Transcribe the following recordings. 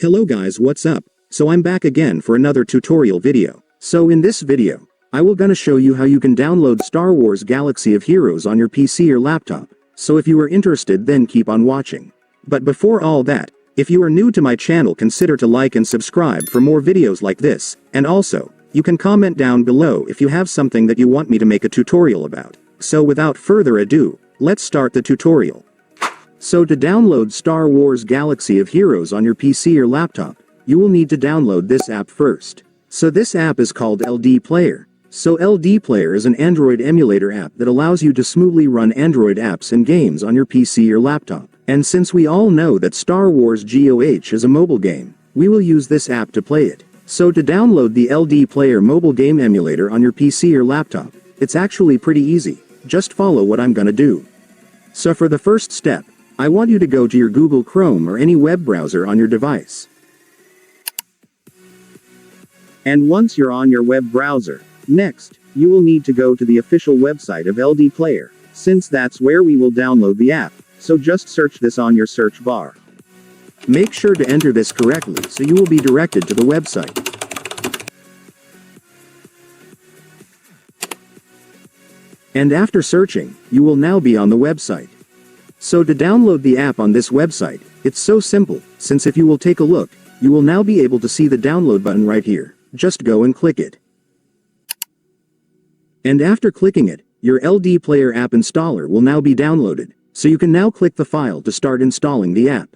Hello guys, what's up? So I'm back again for another tutorial video. So in this video, I will gonna show you how you can download Star Wars Galaxy of Heroes on your PC or laptop. So if you are interested, then keep on watching. But before all that, if you are new to my channel, consider to like and subscribe for more videos like this, and also, you can comment down below if you have something that you want me to make a tutorial about. So without further ado, let's start the tutorial. So to download Star Wars Galaxy of Heroes on your PC or laptop, you will need to download this app first. So this app is called LDPlayer. So LDPlayer is an Android emulator app that allows you to smoothly run Android apps and games on your PC or laptop. And since we all know that Star Wars GOH is a mobile game, we will use this app to play it. So to download the LDPlayer mobile game emulator on your PC or laptop, it's actually pretty easy. Just follow what I'm gonna do. So for the first step, I want you to go to your Google Chrome or any web browser on your device. And once you're on your web browser, next, you will need to go to the official website of LDPlayer, since that's where we will download the app, so just search this on your search bar. Make sure to enter this correctly so you will be directed to the website. And after searching, you will now be on the website. So to download the app on this website, it's so simple, since if you will take a look, you will now be able to see the download button right here. Just go and click it. And after clicking it, your LDPlayer app installer will now be downloaded, so you can now click the file to start installing the app.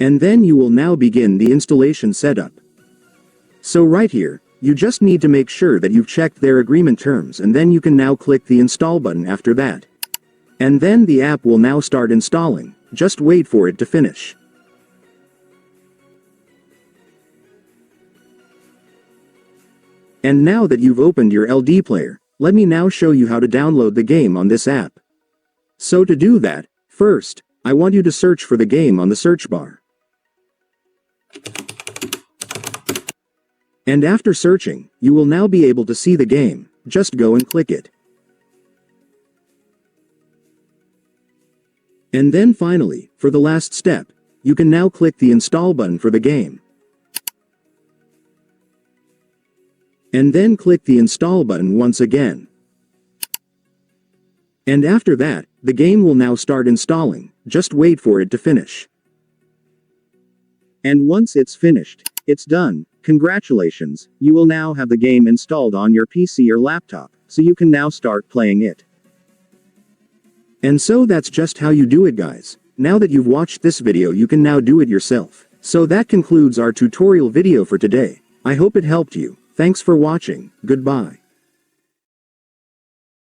And then you will now begin the installation setup. So right here, you just need to make sure that you've checked their agreement terms, and then you can now click the install button after that. And then the app will now start installing, just wait for it to finish. And now that you've opened your LDPlayer, let me now show you how to download the game on this app. So to do that, first, I want you to search for the game on the search bar. And after searching, you will now be able to see the game, just go and click it. And then finally, for the last step, you can now click the install button for the game. And then click the install button once again. And after that, the game will now start installing, just wait for it to finish. And once it's finished, it's done. Congratulations, you will now have the game installed on your PC or laptop, so you can now start playing it. And so that's just how you do it, guys. Now that you've watched this video, you can now do it yourself. So that concludes our tutorial video for today. I hope it helped you. Thanks for watching. Goodbye.